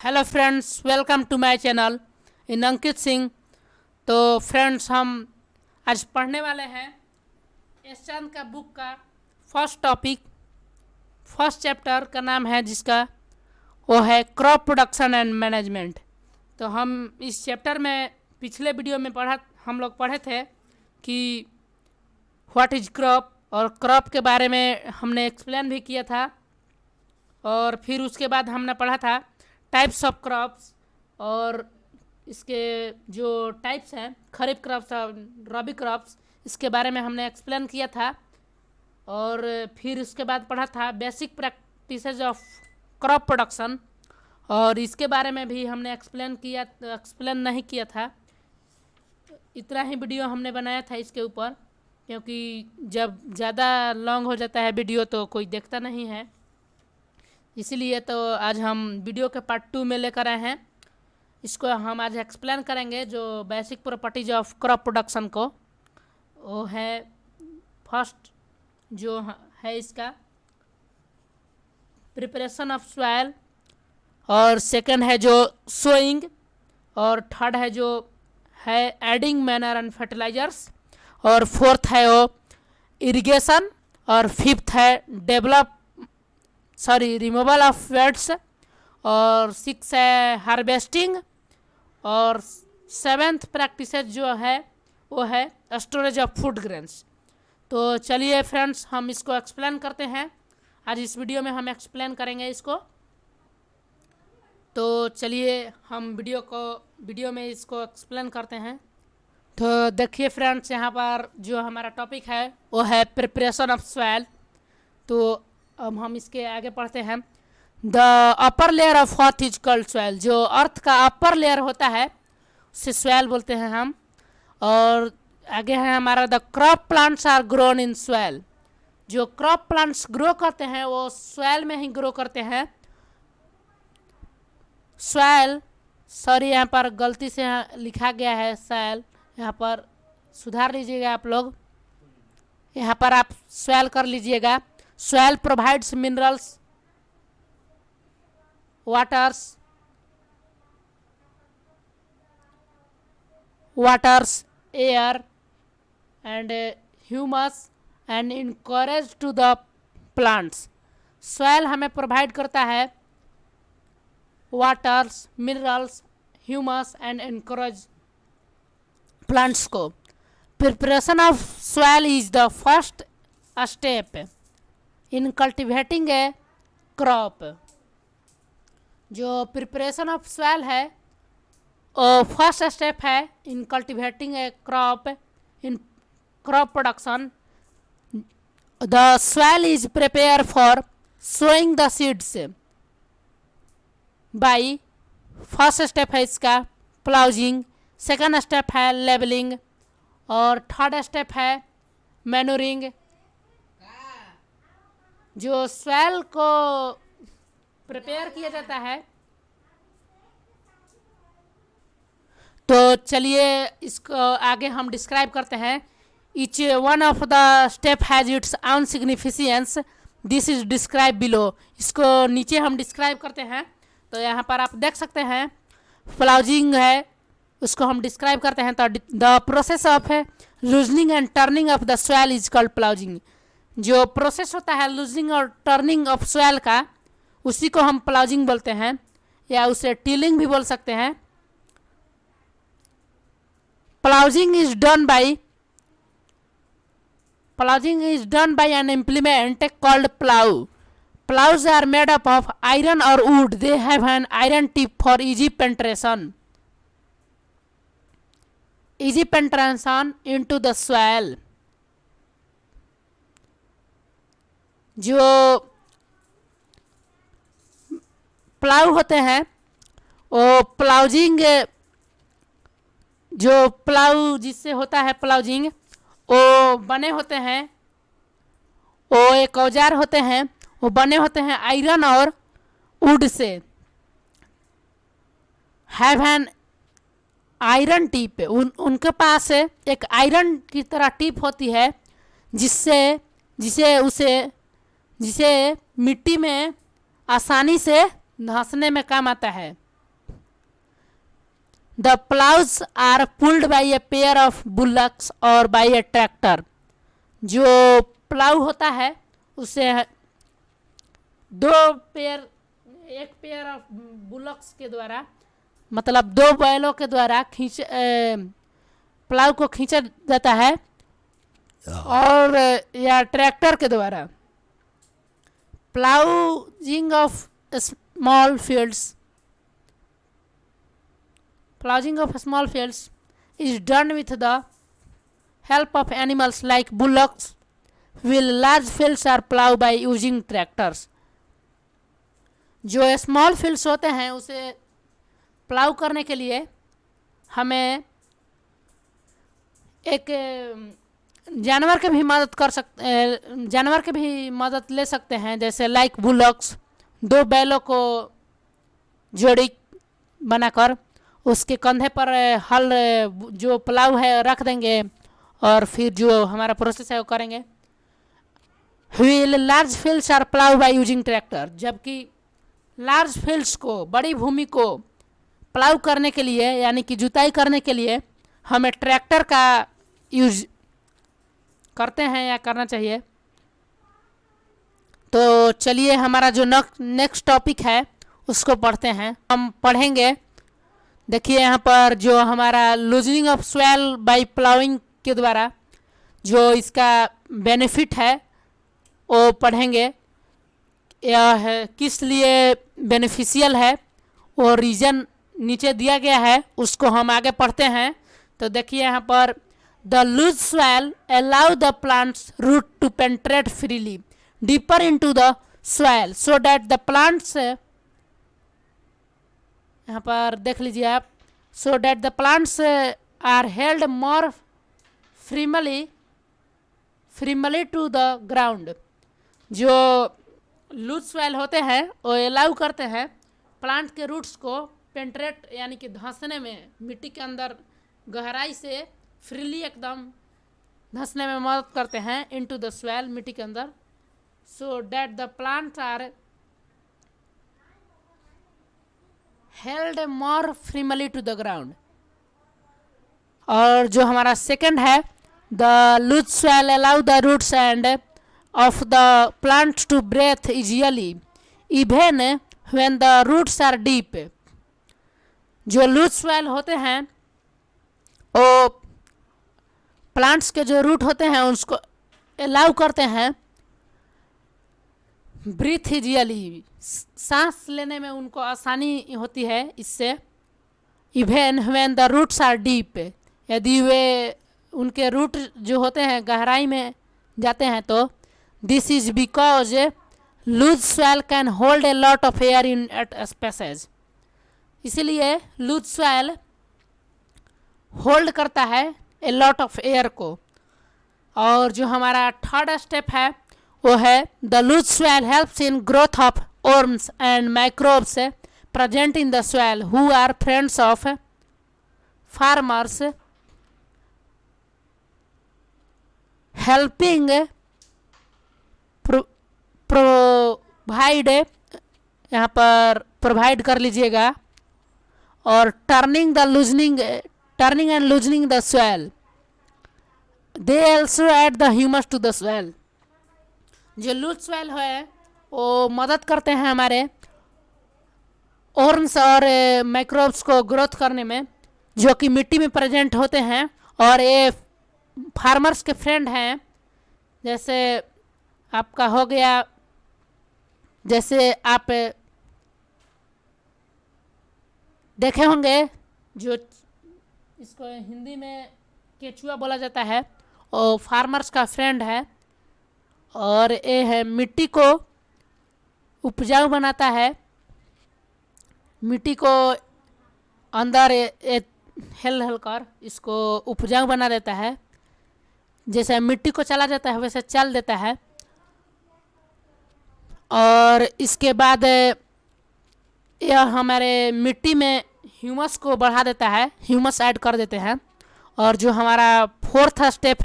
Hello friends, welcome to my channel in Ankit Singh. तो friends, हम आज पढ़ने वाले हैं एसचंद का बुक का फर्स्ट टॉपिक, फर्स्ट चैप्टर का नाम है जिसका वो है क्रॉप प्रोडक्शन एंड मैनेजमेंट। तो हम इस चैप्टर में पिछले वीडियो में हम लोग पढ़े थे कि व्हाट इज क्रॉप, और क्रॉप के बारे में हमने एक्सप्लेन भी किया था। और फिर उसके बाद हमने पढ़ा था टाइप्स ऑफ क्रॉप्स, और इसके जो टाइप्स हैं खरीफ क्रॉप्स और रबी क्रॉप्स, इसके बारे में हमने एक्सप्लेन किया था। और फिर उसके बाद पढ़ा था basic practices of crop production, और इसके बारे में भी हमने एक्सप्लेन नहीं किया था। इतना ही वीडियो हमने बनाया था इसके ऊपर, क्योंकि जब ज़्यादा लॉन्ग हो जाता है वीडियो तो कोई देखता नहीं है, इसीलिए तो आज हम वीडियो के पार्ट 2 में लेकर आए हैं। इसको हम आज एक्सप्लेन करेंगे जो basic properties of crop production को। वो है फर्स्ट जो है इसका प्रिपरेशन ऑफ सॉइल, और सेकंड है जो सोइंग, और थर्ड है जो है एडिंग मैनर एंड फर्टिलाइजर्स, और फोर्थ है वो इरिगेशन, और फिफ्थ है रिमूवल ऑफ वेट्स, और सिक्स है हार्वेस्टिंग, और सेवेंथ प्रैक्टिसेस जो है वो है स्टोरेज ऑफ फूड ग्रेन्स। तो चलिए फ्रेंड्स, हम इसको एक्सप्लेन करते हैं। आज इस वीडियो में हम एक्सप्लेन करेंगे इसको। तो चलिए हम वीडियो में इसको एक्सप्लेन करते हैं। तो देखिए फ्रेंड्स, यहाँ पर जो हमारा टॉपिक है वो है प्रिपरेशन ऑफ सॉइल। तो अब हम इसके आगे पढ़ते हैं। The upper layer of what is called soil, जो अर्थ का अपर लेयर होता है उसे सॉइल बोलते हैं हम। और आगे है हमारा the crop plants are grown in soil, जो क्रॉप प्लांट्स ग्रो करते हैं वो सॉइल में ही ग्रो करते हैं। सॉइल, सॉरी यहाँ पर गलती से लिखा गया है सॉइल, यहाँ पर सुधार लीजिएगा आप लोग, यहाँ पर आप सॉइल कर लीजिएगा। Soil provides minerals, waters, air, and humus, and encourage to the plants. Soil हमें प्रोवाइड करता है waters, minerals, humus and encourage plants को। Preparation of soil is the first step in cultivating a crop. जो preparation of soil है वो first step है in cultivating a crop, in crop production. The soil is prepare for sowing the seeds by, first step है इसका ploughing, second step है levelling, और third step है manuring. जो सॉइल को प्रिपेयर किया जाता है, तो चलिए इसको आगे हम डिस्क्राइब करते हैं। Each one of the step has its own significance, this is describe below. इसको नीचे हम डिस्क्राइब करते हैं। तो यहाँ पर आप देख सकते हैं प्लाउजिंग है, उसको हम डिस्क्राइब करते हैं। तो the process of loosening and turning of the soil is called ploughing. जो प्रोसेस होता है लूजिंग और टर्निंग ऑफ सॉइल का, उसी को हम प्लाउजिंग बोलते हैं, या उसे टिलिंग भी बोल सकते हैं। Ploughing is done by an implement called plough. Ploughs are made up of iron और wood, they have an iron tip for easy penetration into the soil. जो प्लाउ होते हैं वो प्लाउजिंग, जो प्लाउ जिससे होता है प्लाउजिंग, वो बने होते हैं, वो एक औजार होते हैं, वो बने होते हैं आयरन और would say. Have an iron tip, उनके पास एक आयरन की तरह टिप होती है, जिसे मिट्टी में आसानी से धंसने में काम आता है। The ploughs are pulled by a pair of bullocks और बाई ए ट्रैक्टर। जो प्लाउ होता है उसे एक पेयर ऑफ बुलक्स के द्वारा, मतलब 2 बैलों के द्वारा प्लाउ को खींचा जाता है, और या ट्रैक्टर के द्वारा। Ploughing of small fields is done with the help of animals like bullocks, while large fields are plowed by using tractors। जो स्मॉल फील्ड्स होते हैं उसे प्लाउ करने के लिए हमें एक जानवर के भी मदद ले सकते हैं, जैसे लाइक बुलॉक्स। 2 बैलों को जोड़ी बनाकर उसके कंधे पर हल जो प्लाउ है रख देंगे और फिर जो हमारा प्रोसेस है वो करेंगे। While large fields are plough by using tractor. जबकि लार्ज फील्ड्स को, बड़ी भूमि को प्लाउ करने के लिए यानी कि जुताई करने के लिए हमें ट्रैक्टर का यूज करते हैं या करना चाहिए। तो चलिए हमारा जो नेक्स्ट टॉपिक है उसको पढ़ते हैं। हम पढ़ेंगे, देखिए यहाँ पर जो हमारा loosening of soil by ploughing के द्वारा जो इसका बेनिफिट है वो पढ़ेंगे। यह किस लिए बेनिफिशियल है वो रीज़न नीचे दिया गया है, उसको हम आगे पढ़ते हैं। तो देखिए यहाँ पर the loose soil allow the plants root to penetrate freely deeper into the soil so that the plants, यहाँ पर देख लीजिए आप, so that the plants are held more firmly to the ground. जो लूज सॉइल होते हैं वो allow करते हैं प्लांट के रूट्स को पेंट्रेट यानी कि धंसने में, मिट्टी के अंदर गहराई से फ्रीली एकदम धंसने में मदद करते हैं इनटू द सॉइल, मिट्टी के अंदर, so that the plants are held more firmly to the ground. और जो हमारा सेकंड है, the loose soil allow the roots and of the plant to breathe easily even when the roots are deep. जो loose soil होते हैं वो plants के जो रूट होते हैं उसको अलाउ करते हैं ब्रीथ इजियली, सांस लेने में उनको आसानी होती है इससे। Even when the roots are deep, यदि वे उनके रूट जो होते हैं गहराई में जाते हैं तो this is because loose soil can hold a lot of air in its spaces. इसीलिए लूज सॉइल होल्ड करता है ए लॉट ऑफ एयर को। और जो हमारा थर्ड स्टेप है वो है the loose soil helps in growth of worms and microbes present in the soil who are friends of farmers, helping provide, यहाँ पर प्रोवाइड कर लीजिएगा, और turning and loosening the soil, they also add the humus to the soil. जो loose soil है वो मदद करते हैं हमारे ऑर्म्स और माइक्रोब्स को ग्रोथ करने में, जो कि मिट्टी में प्रेजेंट होते हैं, और ये फार्मर्स के फ्रेंड हैं। जैसे आपका हो गया, जैसे आप देखे होंगे जो इसको हिंदी में केचुआ बोला जाता है, और फार्मर्स का फ्रेंड है, और ये है मिट्टी को उपजाऊ बनाता है, मिट्टी को अंदर हिल कर इसको उपजाऊ बना देता है। जैसे मिट्टी को चला जाता है वैसे चल देता है। और इसके बाद यह हमारे मिट्टी में ह्यूमस को बढ़ा देता है, ह्यूमस ऐड कर देते हैं। और जो हमारा फोर्थ स्टेप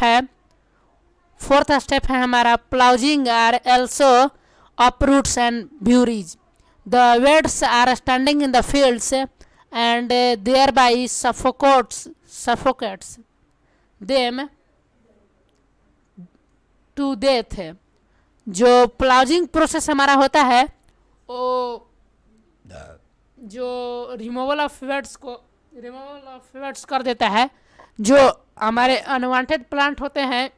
है हमारा ploughing are also uproots and buries. The weeds are standing in the fields and thereby suffocates them to death। जो प्लाउजिंग प्रोसेस हमारा होता है वो जो रिमूवल ऑफ वेट्स कर देता है। जो हमारे अनवांटेड प्लांट होते हैं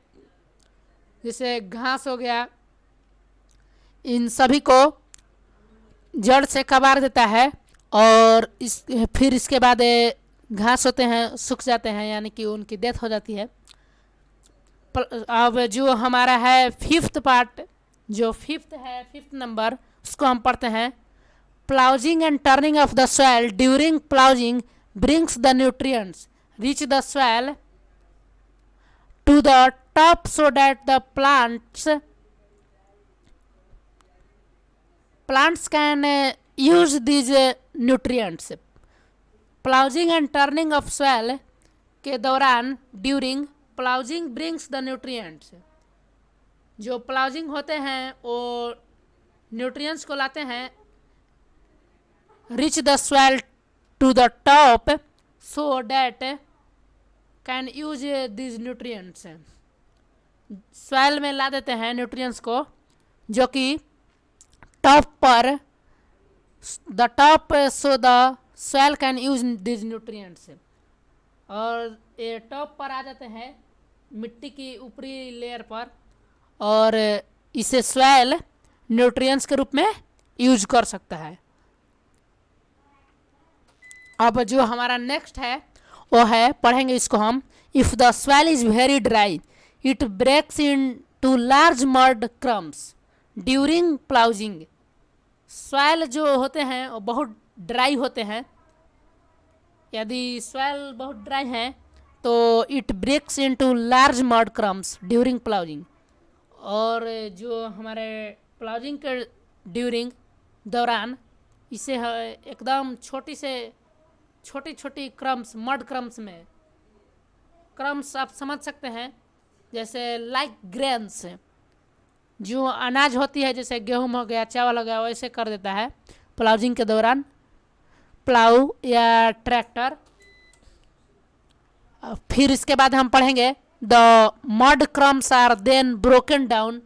जैसे घास हो गया, इन सभी को जड़ से कबार देता है और फिर इसके बाद घास होते हैं सूख जाते हैं, यानी कि उनकी डेथ हो जाती है। अब जो हमारा है फिफ्थ पार्ट, जो फिफ्थ नंबर, उसको हम पढ़ते हैं। Ploughing and turning of the soil during ploughing brings the nutrients reach the soil to the top so that the plants can use these nutrients। Ploughing and turning of soil के दौरान during ploughing brings the nutrients, जो ploughing होते हैं वो nutrients को लाते हैं reach the soil to the top so that can use this nutrients. Soil में ला देते हैं न्यूट्रिएंट्स को जो कि टॉप पर, the top so the soil can use this nutrients. और ये टॉप पर आ जाते हैं मिट्टी की ऊपरी लेयर पर और इसे सॉइल न्यूट्रिएंट्स के रूप में यूज कर सकता है। अब जो हमारा नेक्स्ट है वो है, पढ़ेंगे इसको हम। If the soil is very dry it breaks in to large mud crumbs during ploughing. Soil जो होते हैं वो बहुत ड्राई होते हैं। यदि सॉइल बहुत ड्राई है तो it breaks into large mud crumbs during ploughing. और जो हमारे प्लाउजिंग के ड्यूरिंग दौरान इसे एकदम छोटी छोटी क्रम्स, मड क्रम्स में, क्रम्स आप समझ सकते हैं जैसे लाइक ग्रेन्स, जो अनाज होती है जैसे गेहूं हो गया, चावल हो गया, वैसे कर देता है प्लाउजिंग के दौरान प्लाऊ या ट्रैक्टर। फिर इसके बाद हम पढ़ेंगे the mud crumbs are then broken down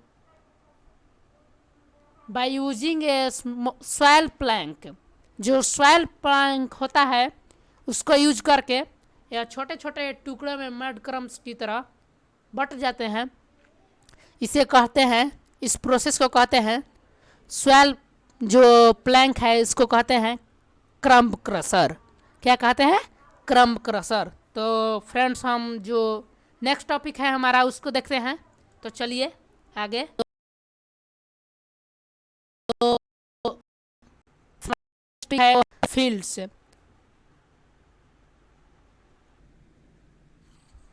by using a soil plank. जो सॉइल प्लैंक होता है उसको यूज करके या छोटे छोटे टुकड़े में मड क्रम्स की तरह बट जाते हैं। इसे कहते हैं, इस प्रोसेस को कहते हैं सॉइल जो प्लैंक है इसको कहते हैं क्रम्ब क्रशर। क्या कहते हैं? Crumb crusher. तो फ्रेंड्स हम जो नेक्स्ट टॉपिक है हमारा उसको देखते हैं। तो चलिए आगे। तो है फील्ड्स।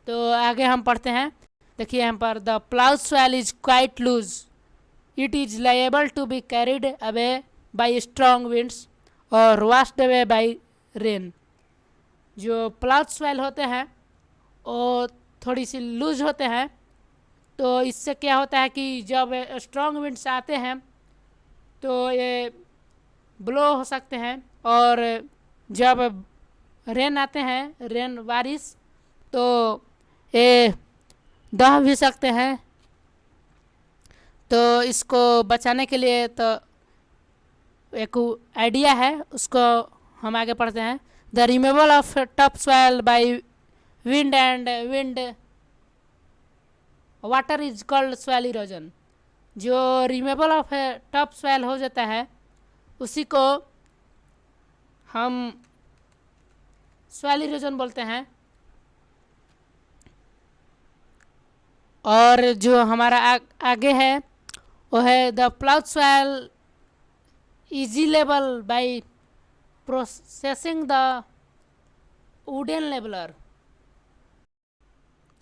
तो आगे हम पढ़ते हैं। देखिए यहाँ पर the plough soil is quite loose it is liable to be carried away by strong winds और वाश्ड अवे बाय रेन। जो प्लाउ सॉइल होते हैं वो थोड़ी सी लूज होते हैं, तो इससे क्या होता है कि जब स्ट्रॉन्ग विंड्स आते हैं तो ये ब्लो हो सकते हैं, और जब रेन आते हैं, रेन बारिश, तो ये दह भी सकते हैं। तो इसको बचाने के लिए तो एक आइडिया है, उसको हम आगे पढ़ते हैं। The removal of top soil by wind and wind water is called soil erosion. जो रिमूवल ऑफ टॉप सॉइल हो जाता है उसी को हम सॉइल इरोजन बोलते हैं। और जो हमारा आगे है वो है the ploughed soil easy level by processing the wooden leveller.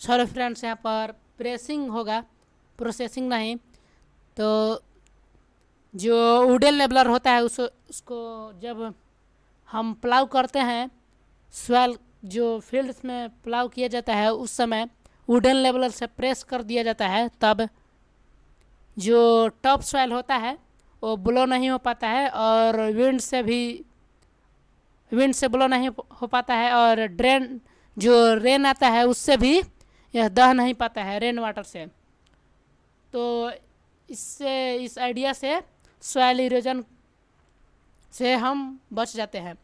Sorry friends, यहाँ पर प्रेसिंग होगा, प्रोसेसिंग नहीं। तो जो वुडन लेवलर होता है उसको जब हम प्लाउ करते हैं, सॉइल जो फील्ड्स में प्लाउ किया जाता है उस समय वुडन लेवलर से प्रेस कर दिया जाता है, तब जो टॉप सॉइल होता है वो ब्लो नहीं हो पाता है और विंड से भी विंड से ब्लो नहीं हो पाता है, और ड्रेन जो रेन आता है उससे भी यह दह नहीं पाता है, रेन वाटर से। तो इससे, इस आइडिया से सॉइल इरोजन से हम बच जाते हैं।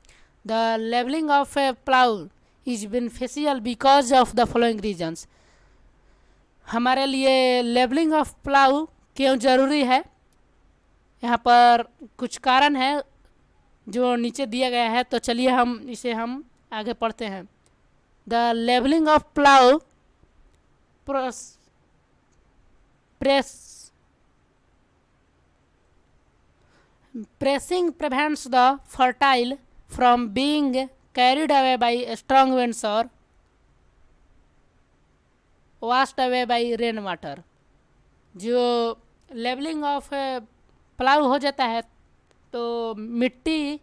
The levelling of a plough is beneficial because of the following reasons. हमारे लिए लेवलिंग ऑफ प्लाउ क्यों ज़रूरी है, यहाँ पर कुछ कारण है जो नीचे दिया गया है, तो चलिए हम आगे पढ़ते हैं। The levelling of plough pressing prevents the fertile from being carried away by strong winds or washed away by rain water। जो लेवलिंग ऑफ प्लाउ हो जाता है तो मिट्टी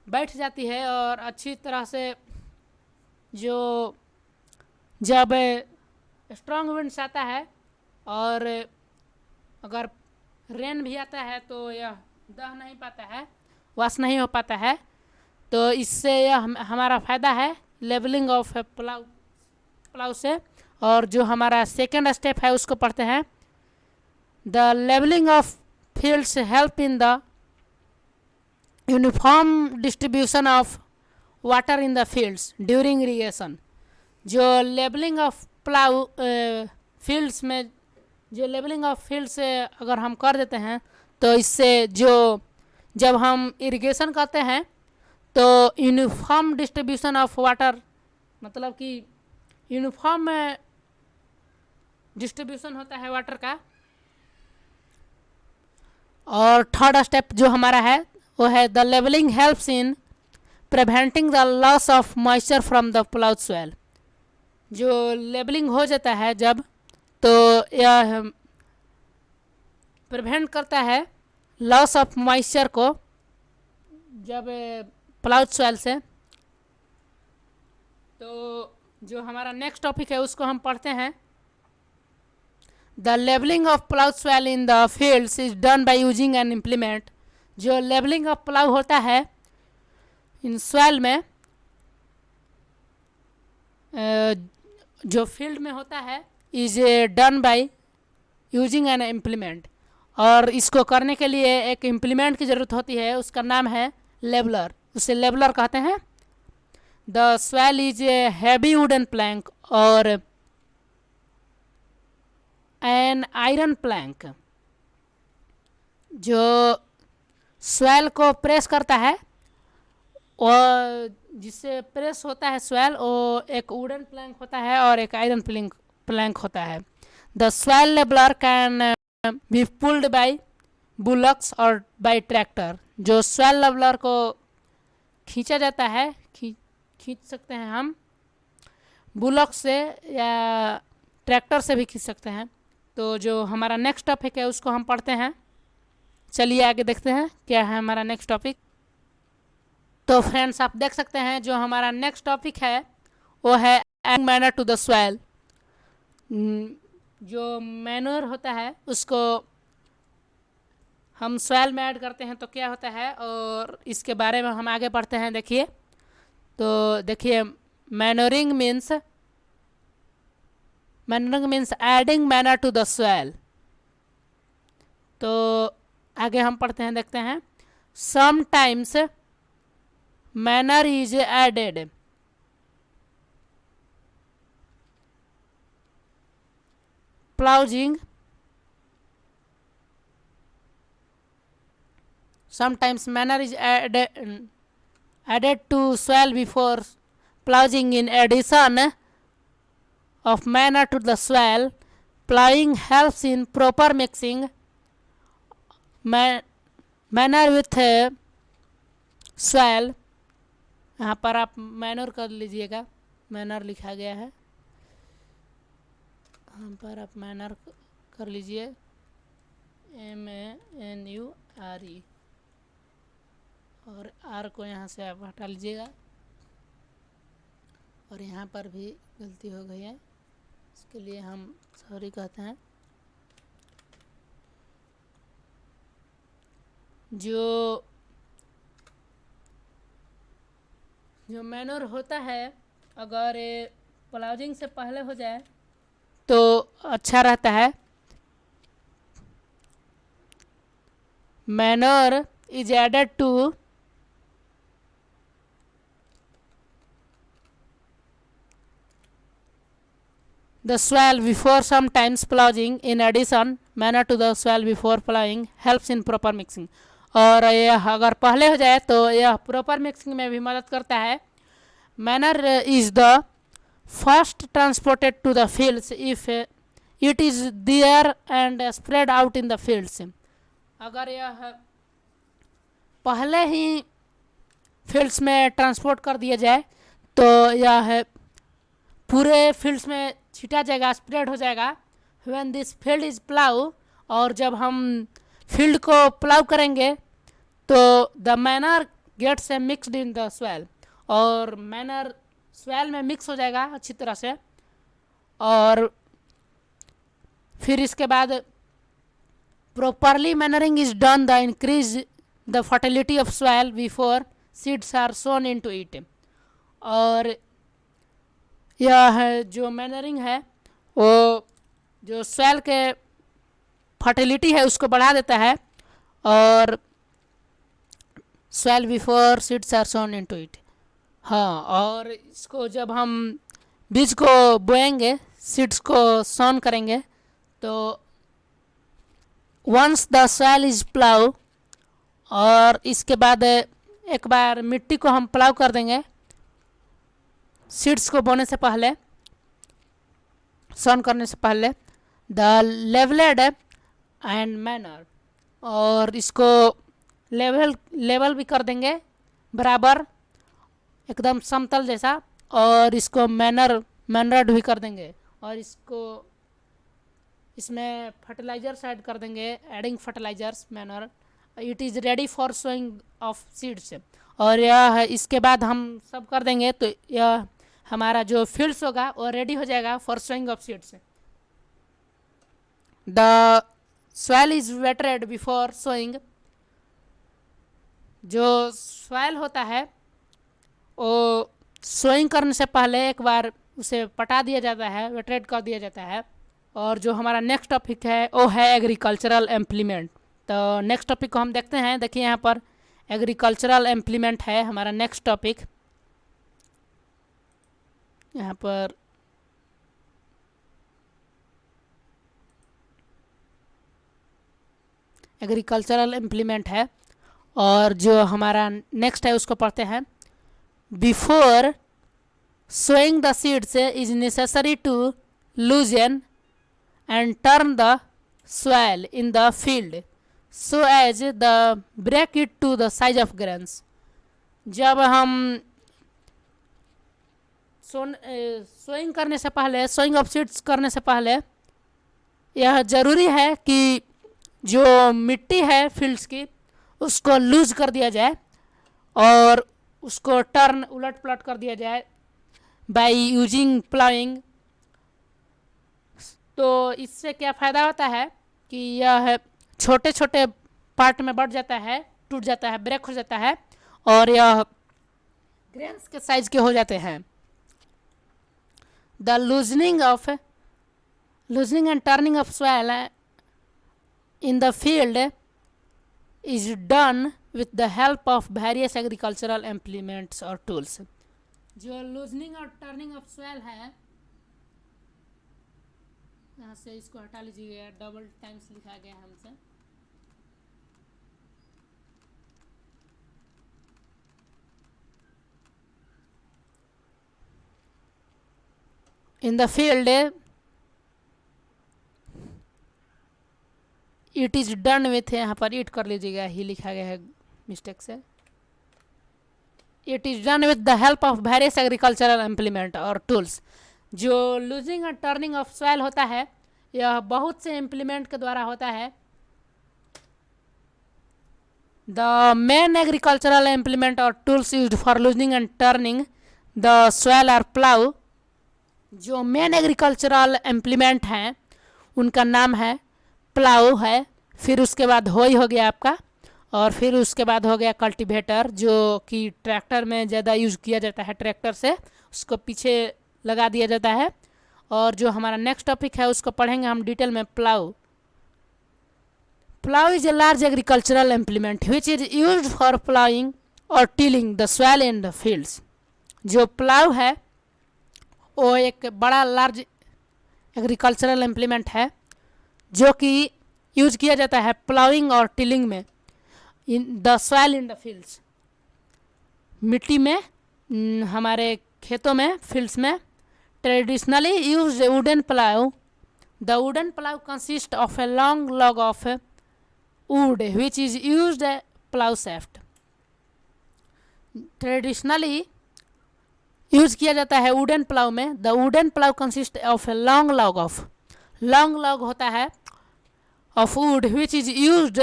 बैठ जाती है, और अच्छी तरह से जो जब स्ट्रॉन्ग विंड्स आता है और अगर रेन भी आता है तो यह दह नहीं पाता है, वाश नहीं हो पाता है। तो इससे यह हमारा फ़ायदा है लेवलिंग ऑफ प्लाउ से। और जो हमारा सेकेंड स्टेप है उसको पढ़ते हैं। The levelling of fields help in the uniform distribution of water in the fields during irrigation. जो लेवलिंग ऑफ प्लाउ फील्ड्स में, जो लेवलिंग ऑफ फील्ड से अगर हम कर देते हैं तो इससे जो जब हम इरिगेशन करते हैं तो यूनिफॉर्म डिस्ट्रीब्यूशन ऑफ वाटर, मतलब कि यूनिफॉर्म डिस्ट्रीब्यूशन होता है वाटर का। और थर्ड स्टेप जो हमारा है वो है the levelling helps in preventing the loss of moisture from the ploughed soil. जो लेवलिंग हो जाता है जब, तो यह प्रिवेंट करता है लॉस ऑफ मॉइस्चर को जब प्लाउड सॉइल से। तो जो हमारा नेक्स्ट टॉपिक है उसको हम पढ़ते हैं। The levelling of ploughed soil in the fields is done by using an implement. जो लेवलिंग ऑफ प्लाउ होता है इन सॉइल में, जो फील्ड में होता है, is done by using an implement. और इसको करने के लिए एक इम्प्लीमेंट की ज़रूरत होती है, उसका नाम है लेवलर। उसे लेवलर कहते हैं। The soil is a heavy wooden plank और एन आयरन प्लैंक। जो सॉइल को प्रेस करता है, और जिससे प्रेस होता है सॉइल, वो एक वुडन प्लैंक होता है और एक आयरन प्लैंक होता है। The soil leveller can be pulled bye bullocks और बाय ट्रैक्टर। जो सॉइल लेवलर को खींचा जाता है, खींच सकते हैं हम बुलक से या ट्रैक्टर से भी खींच सकते हैं। तो जो हमारा नेक्स्ट टॉपिक है उसको हम पढ़ते हैं। चलिए आगे देखते हैं क्या है हमारा नेक्स्ट टॉपिक। तो फ्रेंड्स, आप देख सकते हैं जो हमारा नेक्स्ट टॉपिक है वो है adding manure to the soil. जो मैन्योर होता है उसको हम सॉइल में ऐड करते हैं तो क्या होता है, और इसके बारे में हम आगे पढ़ते हैं। देखिए, तो देखिए, manuring means adding manure to the soil. तो आगे हम पढ़ते हैं, देखते हैं। Sometimes manure is added ploughing, sometimes manure is added to soil before ploughing. In addition of manure to the soil, ploughing helps in proper mixing manure with soil। यहाँ पर आप मैनर कर लीजिएगा, मैनर लिखा गया है, यहाँ पर आप मैनर कर लीजिए, MANURE, और R को यहाँ से आप हटा लीजिएगा। और यहाँ पर भी गलती हो गई है, इसके लिए हम सॉरी कहते हैं। जो जो मैनर होता है अगर ये प्लाउजिंग से पहले हो जाए तो अच्छा रहता है। Manure is added to the swale before sometimes ploughing. In addition, manure to the swale before ploughing helps in proper mixing. और यह अगर पहले हो जाए तो यह प्रॉपर मिक्सिंग में भी मदद करता है। Manure is the first transported to the fields if it is there and spread out in the fields. अगर यह पहले ही फील्ड्स में ट्रांसपोर्ट कर दिया जाए तो यह पूरे फील्ड्स में छिटा जाएगा, स्प्रेड हो जाएगा। When this field is plough, और जब हम फील्ड को प्लाउ करेंगे तो the manure gets a mixed in the soil, और मैनर स्वेल में मिक्स हो जाएगा अच्छी तरह से। और फिर इसके बाद properly manuring is done the increase the fertility of soil before seeds are sown into it. और यह जो मैनरिंग है वो जो सॉइल के फर्टिलिटी है उसको बढ़ा देता है, और soil before seeds are sown into it. हाँ, और इसको जब हम बीज को बोएंगे, सीड्स को सोन करेंगे, तो once the soil is plough, और इसके बाद एक बार मिट्टी को हम प्लाउ कर देंगे सीड्स को बोने से पहले, सोन करने से पहले। द लेवलेड एंड मैनर, और इसको लेवल भी कर देंगे बराबर, एकदम समतल जैसा। और इसको मैनर्ड भी कर देंगे, और इसमें फर्टिलाइजर्स ऐड कर देंगे, adding fertilisers manure. It is ready for sowing of seeds. और यह इसके बाद हम सब कर देंगे तो यह हमारा जो फील्ड्स होगा वो रेडी हो जाएगा for sowing of seeds. The soil is wetted before sowing. जो सॉइल होता है वो सोइंग करने से पहले एक बार उसे पटा दिया जाता है, वेटेड कर दिया जाता है। और जो हमारा नेक्स्ट टॉपिक है वो है एग्रीकल्चरल इम्प्लीमेंट। तो नेक्स्ट टॉपिक को हम देखते हैं। देखिए यहाँ पर एग्रीकल्चरल इम्प्लीमेंट है हमारा नेक्स्ट टॉपिक। यहाँ पर एग्रीकल्चरल इम्प्लीमेंट है, और जो हमारा नेक्स्ट है उसको पढ़ते हैं। Before sowing the seeds is necessary to loosen and turn the soil in the field so as the break it to the size of grains। जब हम सोइंग करने से पहले, सोइंग ऑफ सीड्स करने से पहले यह ज़रूरी है कि जो मिट्टी है फील्ड्स की उसको लूज कर दिया जाए और उसको टर्न उलट पलट कर दिया जाए बाय यूजिंग प्लाइंग। तो इससे क्या फ़ायदा होता है कि यह छोटे छोटे पार्ट में बढ़ जाता है, टूट जाता है, ब्रेक हो जाता है, और यह ग्रेन्स के साइज के हो जाते हैं। The loosening and turning of soil in the field is done with the help of various agricultural implements और टूल्स। जो लूजनिंग और टर्निंग ऑफ सॉइल है, यहाँ से इसको हटा लीजिए, डबल टाइम्स लिखा गया है हमसे। In the field it is done with, यहाँ पर इट कर लीजिएगा, ही लिखा गया है मिस्टेक से। It is done with the help of various agricultural implement और टूल्स। जो losing and turning of soil होता है यह बहुत से इम्प्लीमेंट के द्वारा होता है। द मेन एग्रीकल्चरल इम्प्लीमेंट और tools used for loosing and turning the soil are plough. जो मेन एग्रीकल्चरल इम्प्लीमेंट हैं उनका नाम है प्लाउ है, फिर उसके बाद होई हो गया आपका, और फिर उसके बाद हो गया कल्टीवेटर, जो कि ट्रैक्टर में ज़्यादा यूज़ किया जाता है, ट्रैक्टर से उसको पीछे लगा दिया जाता है। और जो हमारा नेक्स्ट टॉपिक है उसको पढ़ेंगे हम डिटेल में, plough. Plough is a large agricultural implement which is used for ploughing और tilling the soil in the fields. जो प्लाउ है वो एक बड़ा लार्ज एग्रीकल्चरल इम्प्लीमेंट है जो कि यूज किया जाता है प्लाइंग और टिलिंग में, इन the soil in the fields, मिट्टी में, हमारे खेतों में, फील्ड्स में। Traditionally use wooden plough. The wooden plough consist of a long log of would which is used A plough shaft। Traditionally use किया जाता है वुडन प्लाउ में। The wooden plough consist of a long log होता है of would which is used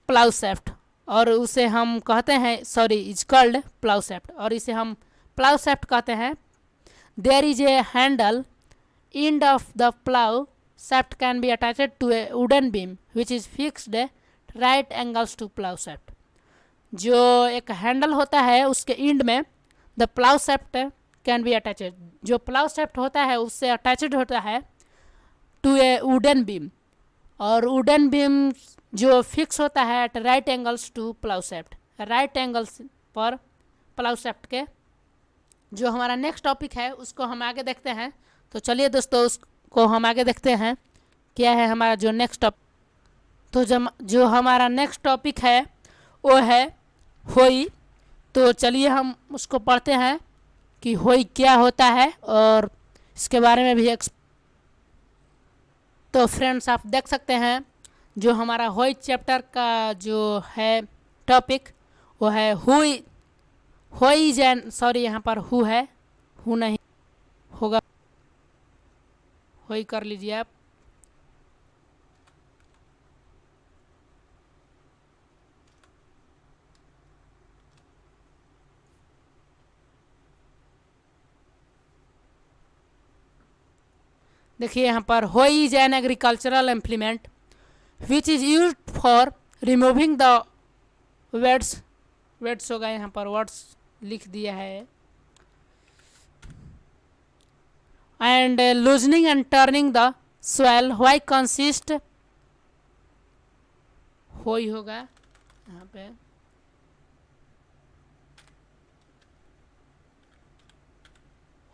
plough shaft, और उसे हम कहते हैं, sorry, is called plough shaft, और इसे हम प्लाउ shaft कहते हैं। There is a handle end of the plow shaft can be attached to a wooden beam which is fixed right angles to plow shaft। जो एक handle होता है उसके एंड में the plough shaft can be attached, जो plough shaft होता है उससे अटैचड होता है टू ए वुडन बीम, और वुडन बीम जो फिक्स होता है at right angles to plough shaft, right angles पर प्लाउ shaft के। जो हमारा नेक्स्ट टॉपिक है उसको हम आगे देखते हैं। तो चलिए दोस्तों उसको हम आगे देखते हैं क्या है हमारा जो नेक्स्ट टॉपिक। तो जो हमारा नेक्स्ट टॉपिक है वो है होई। तो चलिए हम उसको पढ़ते हैं कि होई क्या होता है और इसके बारे में भी तो फ्रेंड्स आप देख सकते हैं जो हमारा होई चैप्टर का जो है टॉपिक वो है हुई, होई जैन, सॉरी यहाँ पर हु है, हु नहीं होगा, होई कर लीजिए आप। देखिए यहाँ पर hoe is an agricultural implement which is use for removing the weeds होगा, यहाँ पर वर्ड्स लिख दिया है, and loosening and turning the soil which consist, hoe होगा यहाँ पे,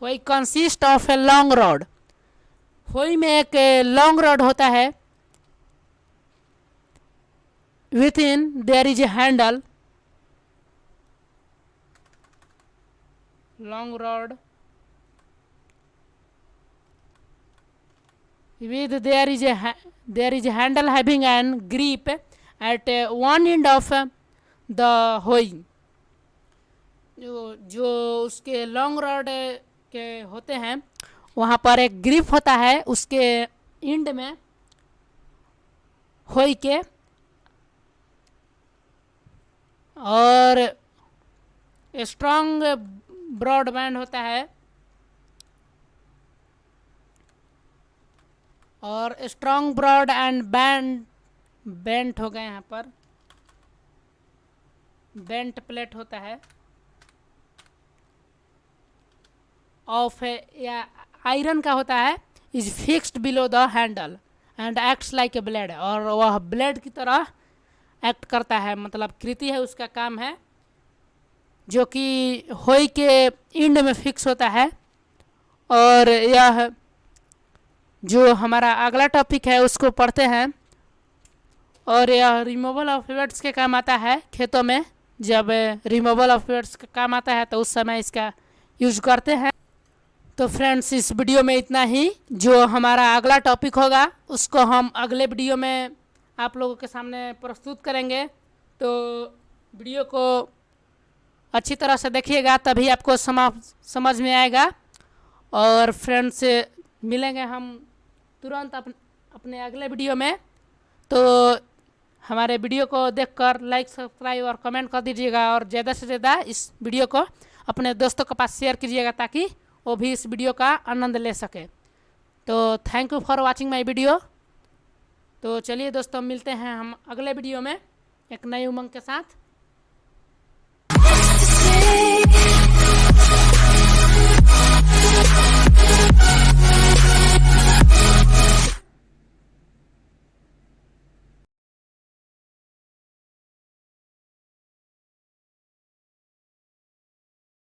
hoe consist of a long rod. Hoe में एक लॉन्ग रॉड होता है, within there is a handle, long rod with there is a handle having an grip at one end of the hoeing। जो उसके long rod के होते हैं वहाँ पर एक ग्रिप होता है उसके एंड में होई के, और स्ट्रॉन्ग ब्रॉड बैंड होता है, और स्ट्रॉन्ग ब्रॉड एंड बेंट हो गए, यहाँ पर बेंट प्लेट होता है ऑफ या आयरन का होता है, is fixed below the handle and acts like a blade, और वह ब्लेड की तरह एक्ट करता है, मतलब कृति है उसका काम है, जो कि होई के एंड में फिक्स होता है। और यह जो हमारा अगला टॉपिक है उसको पढ़ते हैं, और यह रिमूवल ऑफ वेट्स के काम आता है खेतों में। जब रिमूवल ऑफ वेट्स का काम आता है तो उस समय इसका यूज करते हैं। तो फ्रेंड्स इस वीडियो में इतना ही। जो हमारा अगला टॉपिक होगा उसको हम अगले वीडियो में आप लोगों के सामने प्रस्तुत करेंगे। तो वीडियो को अच्छी तरह से देखिएगा तभी आपको समझ में आएगा। और फ्रेंड्स मिलेंगे हम तुरंत अपने अगले वीडियो में। तो हमारे वीडियो को देखकर लाइक, सब्सक्राइब और कमेंट कर दीजिएगा, और ज़्यादा से ज़्यादा इस वीडियो को अपने दोस्तों के पास शेयर कीजिएगा ताकि वो भी इस वीडियो का आनंद ले सके। तो thank you for watching my video. तो चलिए दोस्तों मिलते हैं हम अगले वीडियो में। एक नई उमंग के साथ।